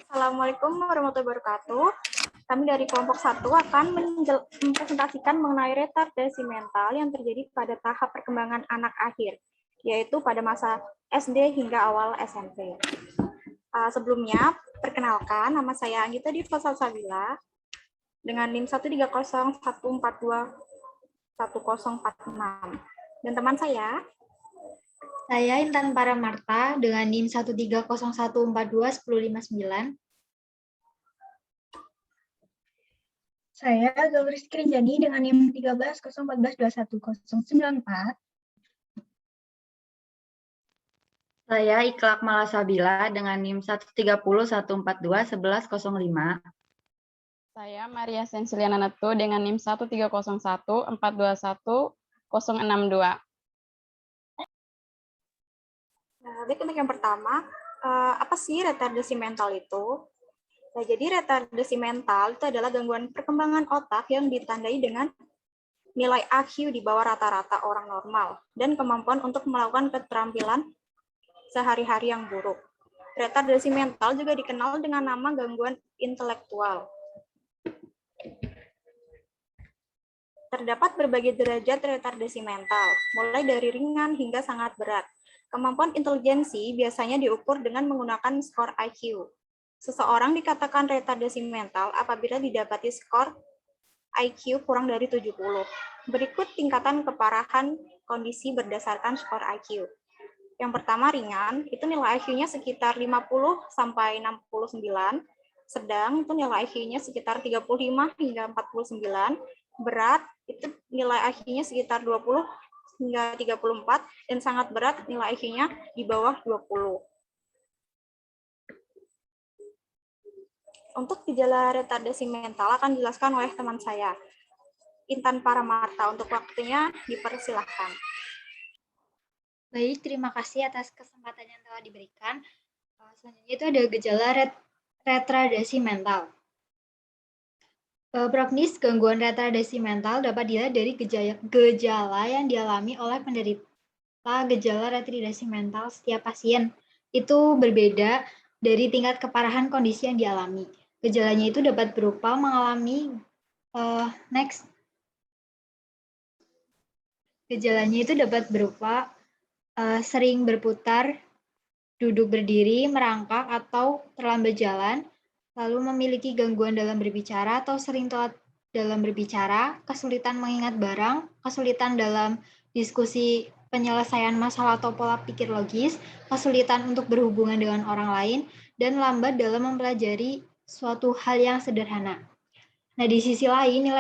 Assalamualaikum warahmatullahi wabarakatuh. Kami dari kelompok 1 akan mempresentasikan mengenai retardasi mental yang terjadi pada tahap perkembangan anak akhir, yaitu pada masa SD hingga awal SMP. Sebelumnya, perkenalkan, nama saya Anggita Diva Salsabila dengan NIM 130142104 dan teman saya. Saya Intan Paramarta dengan NIM 130142159. Saya Gauris Krinjani dengan NIM 1301421094. Saya Ikhlak Malasabila dengan NIM 13014211105. Saya Maria Sensiliana Netu dengan NIM 13014210662. Baik, untuk yang pertama, apa sih retardasi mental itu? Nah, jadi retardasi mental itu adalah gangguan perkembangan otak yang ditandai dengan nilai IQ di bawah rata-rata orang normal dan kemampuan untuk melakukan keterampilan sehari-hari yang buruk. Retardasi mental juga dikenal dengan nama gangguan intelektual. Terdapat berbagai derajat retardasi mental, mulai dari ringan hingga sangat berat. Kemampuan intelijensi biasanya diukur dengan menggunakan skor IQ. Seseorang dikatakan retardasi mental apabila didapati skor IQ kurang dari 70. Berikut tingkatan keparahan kondisi berdasarkan skor IQ. Yang pertama ringan, itu nilai IQ-nya sekitar 50 sampai 69. Sedang itu nilai IQ-nya sekitar 35 hingga 49. Berat itu nilai IQ-nya sekitar 20 hingga 34, dan sangat berat nilai IQ-nya di bawah 20. Untuk gejala retardasi mental akan dijelaskan oleh teman saya, Intan Paramarta. Untuk waktunya dipersilahkan. Baik, terima kasih atas kesempatan yang telah diberikan. Selanjutnya itu ada gejala retardasi mental. Prognosis gangguan retardasi mental dapat dilihat dari gejala yang dialami oleh penderita gejala retardasi mental. Setiap pasien itu berbeda dari tingkat keparahan kondisi yang dialami. Gejalanya itu dapat berupa mengalami Gejalanya itu dapat berupa sering berputar, duduk berdiri, merangkak, atau terlambat jalan, lalu memiliki gangguan dalam berbicara atau sering telat dalam berbicara, kesulitan mengingat barang, kesulitan dalam diskusi penyelesaian masalah atau pola pikir logis, kesulitan untuk berhubungan dengan orang lain, dan lambat dalam mempelajari suatu hal yang sederhana. Nah, di sisi lain,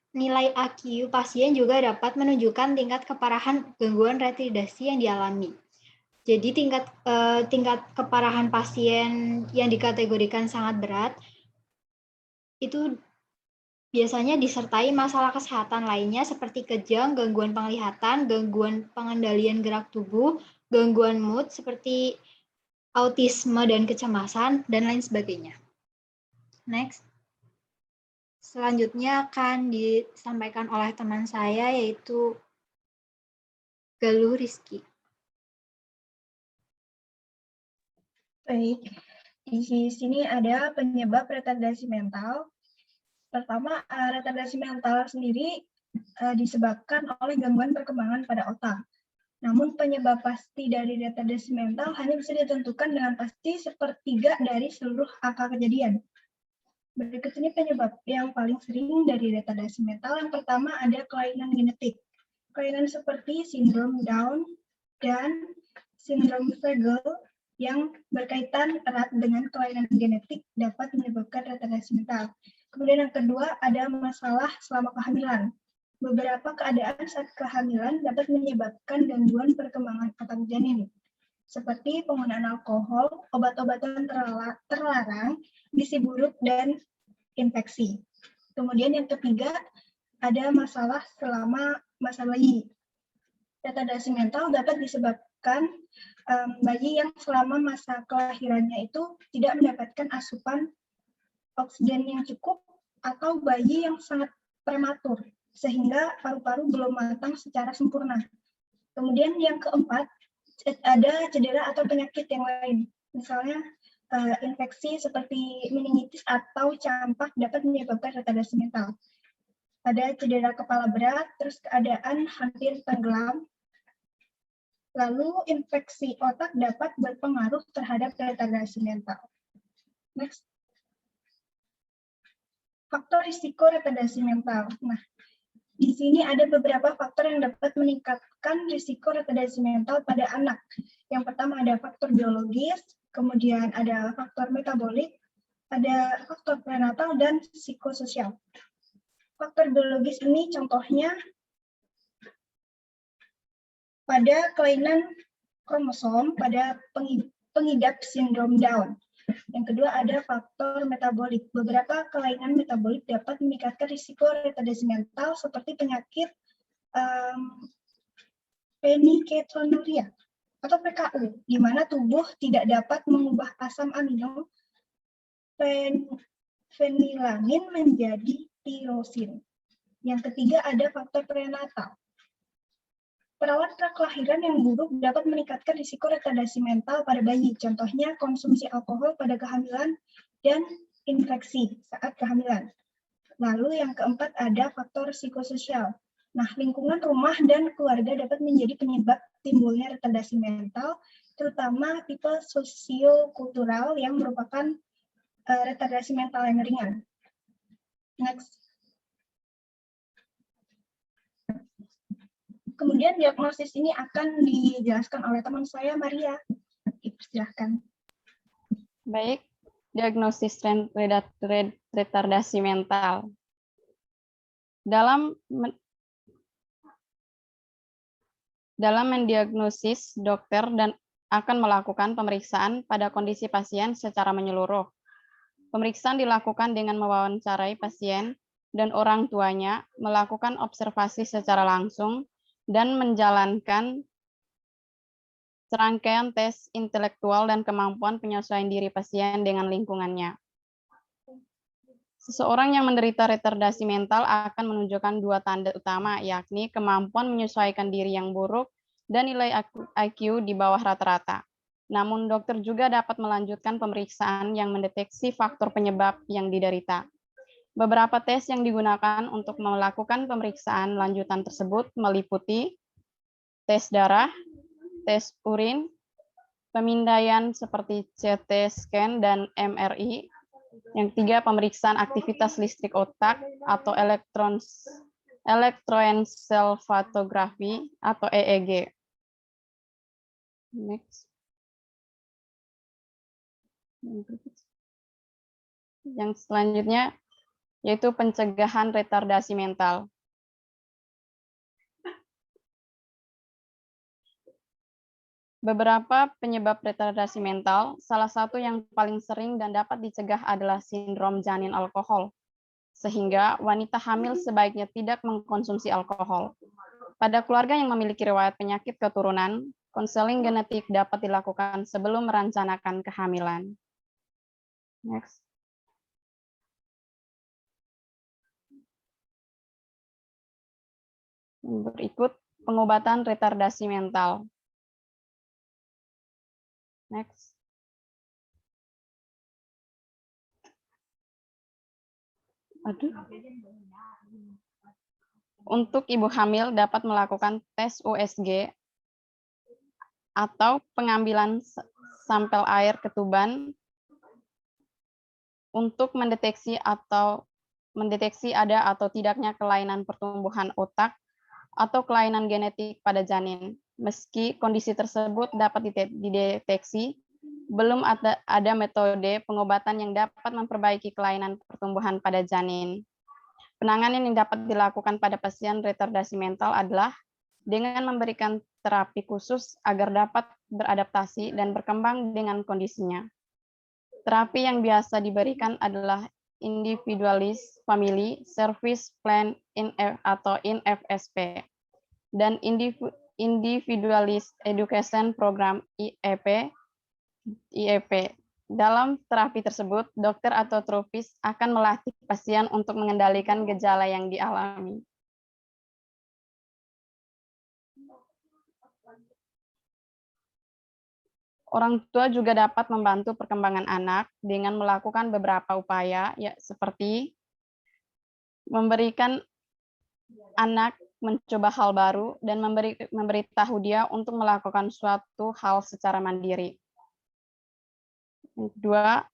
nilai IQ pasien juga dapat menunjukkan tingkat keparahan gangguan retardasi yang dialami. Jadi tingkat keparahan pasien yang dikategorikan sangat berat itu biasanya disertai masalah kesehatan lainnya seperti kejang, gangguan penglihatan, gangguan pengendalian gerak tubuh, gangguan mood seperti autisme dan kecemasan, dan lain sebagainya. Next. Selanjutnya akan disampaikan oleh teman saya, yaitu Galuh Rizky. Baik, di sini ada penyebab retardasi mental. Pertama, retardasi mental sendiri disebabkan oleh gangguan perkembangan pada otak. Namun penyebab pasti dari retardasi mental hanya bisa ditentukan dengan pasti sepertiga dari seluruh angka kejadian. Berikut ini penyebab yang paling sering dari retardasi mental. Yang pertama ada kelainan genetik. Kelainan seperti sindrom Down dan sindrom Fragile yang berkaitan erat dengan kelainan genetik dapat menyebabkan retardasi mental. Kemudian yang kedua ada masalah selama kehamilan. Beberapa keadaan saat kehamilan dapat menyebabkan gangguan perkembangan otak janin, seperti penggunaan alkohol, obat-obatan terlarang, gizi buruk, dan infeksi. Kemudian yang ketiga, ada masalah selama masa bayi. Retardasi mental dapat disebabkan bayi yang selama masa kelahirannya itu tidak mendapatkan asupan oksigen yang cukup, atau bayi yang sangat prematur, sehingga paru-paru belum matang secara sempurna. Kemudian yang keempat, ada cedera atau penyakit yang lain. Misalnya infeksi seperti meningitis atau campak dapat menyebabkan retardasi mental. Ada cedera kepala berat, terus keadaan hampir tenggelam. Lalu infeksi otak dapat berpengaruh terhadap retardasi mental. Next. Faktor risiko retardasi mental. Nah, di sini ada beberapa faktor yang dapat meningkatkan risiko retardasi mental pada anak. Yang pertama ada faktor biologis, kemudian ada faktor metabolik, ada faktor prenatal, dan psikososial. Faktor biologis ini contohnya pada kelainan kromosom pada pengidap sindrom Down. Yang kedua ada faktor metabolik. Beberapa kelainan metabolik dapat meningkatkan risiko retardasi mental seperti penyakit peniketonuria atau PKU, di mana tubuh tidak dapat mengubah asam amino fenilamin menjadi tirosin. Yang ketiga ada faktor prenatal. Perawat prakelahiran yang buruk dapat meningkatkan risiko retardasi mental pada bayi, contohnya konsumsi alkohol pada kehamilan dan infeksi saat kehamilan. Lalu yang keempat ada faktor psikososial. Nah, lingkungan rumah dan keluarga dapat menjadi penyebab timbulnya retardasi mental, terutama tipe sosiokultural yang merupakan retardasi mental yang ringan. Next. Kemudian diagnosis ini akan dijelaskan oleh teman saya, Maria. Dipersilahkan. Baik, diagnosis retardasi mental. Dalam mendiagnosis, dokter akan melakukan pemeriksaan pada kondisi pasien secara menyeluruh. Pemeriksaan dilakukan dengan mewawancarai pasien dan orang tuanya, melakukan observasi secara langsung, dan menjalankan serangkaian tes intelektual dan kemampuan penyesuaian diri pasien dengan lingkungannya. Seseorang yang menderita retardasi mental akan menunjukkan dua tanda utama, yakni kemampuan menyesuaikan diri yang buruk dan nilai IQ di bawah rata-rata. Namun, dokter juga dapat melanjutkan pemeriksaan yang mendeteksi faktor penyebab yang diderita. Beberapa tes yang digunakan untuk melakukan pemeriksaan lanjutan tersebut meliputi tes darah, tes urin, pemindaian seperti CT scan dan MRI. Yang tiga, pemeriksaan aktivitas listrik otak atau elektroencephalography atau EEG. Next. Yang selanjutnya yaitu pencegahan retardasi mental. Beberapa penyebab retardasi mental, salah satu yang paling sering dan dapat dicegah adalah sindrom janin alkohol, sehingga wanita hamil sebaiknya tidak mengkonsumsi alkohol. Pada keluarga yang memiliki riwayat penyakit keturunan, konseling genetik dapat dilakukan sebelum merencanakan kehamilan. Next. Berikut pengobatan retardasi mental. Next. Untuk ibu hamil dapat melakukan tes USG atau pengambilan sampel air ketuban untuk mendeteksi ada atau tidaknya kelainan pertumbuhan otak atau kelainan genetik pada janin. Meski kondisi tersebut dapat dideteksi, belum ada metode pengobatan yang dapat memperbaiki kelainan pertumbuhan pada janin. Penanganan yang dapat dilakukan pada pasien retardasi mental adalah dengan memberikan terapi khusus agar dapat beradaptasi dan berkembang dengan kondisinya. Terapi yang biasa diberikan adalah Individualized Family Service Plan atau INFSP dan Individualized Education Program IEP. Dalam terapi tersebut, dokter atau terapis akan melatih pasien untuk mengendalikan gejala yang dialami. Orang tua juga dapat membantu perkembangan anak dengan melakukan beberapa upaya, ya, seperti memberikan anak mencoba hal baru dan memberitahu dia untuk melakukan suatu hal secara mandiri. Yang kedua,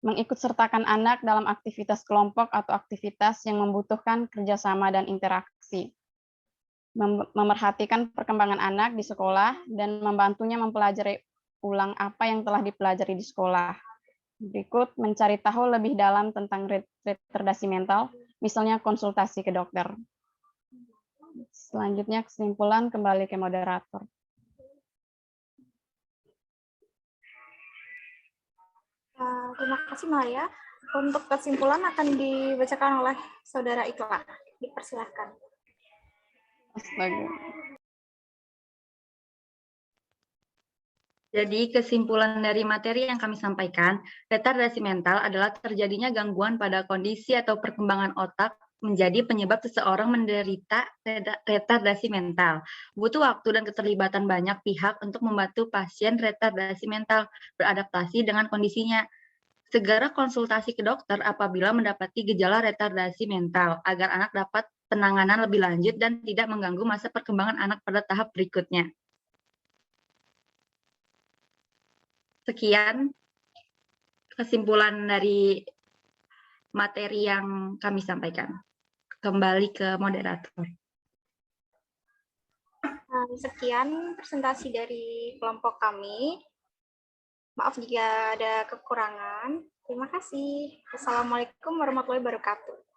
mengikutsertakan anak dalam aktivitas kelompok atau aktivitas yang membutuhkan kerjasama dan interaksi. Memerhatikan perkembangan anak di sekolah dan membantunya mempelajari ulang apa yang telah dipelajari di sekolah. Berikut, mencari tahu lebih dalam tentang retardasi mental, misalnya konsultasi ke dokter. Selanjutnya, kesimpulan kembali ke moderator. Terima kasih, Maria. Untuk kesimpulan akan dibacakan oleh Saudara Iqla. Dipersilahkan. Astaga. Jadi kesimpulan dari materi yang kami sampaikan, retardasi mental adalah terjadinya gangguan pada kondisi atau perkembangan otak menjadi penyebab seseorang menderita retardasi mental. Butuh waktu dan keterlibatan banyak pihak untuk membantu pasien retardasi mental beradaptasi dengan kondisinya. Segera konsultasi ke dokter apabila mendapati gejala retardasi mental, agar anak dapat penanganan lebih lanjut dan tidak mengganggu masa perkembangan anak pada tahap berikutnya. Sekian kesimpulan dari materi yang kami sampaikan. Kembali ke moderator. Sekian presentasi dari kelompok kami. Maaf jika ada kekurangan. Terima kasih. Wassalamualaikum warahmatullahi wabarakatuh.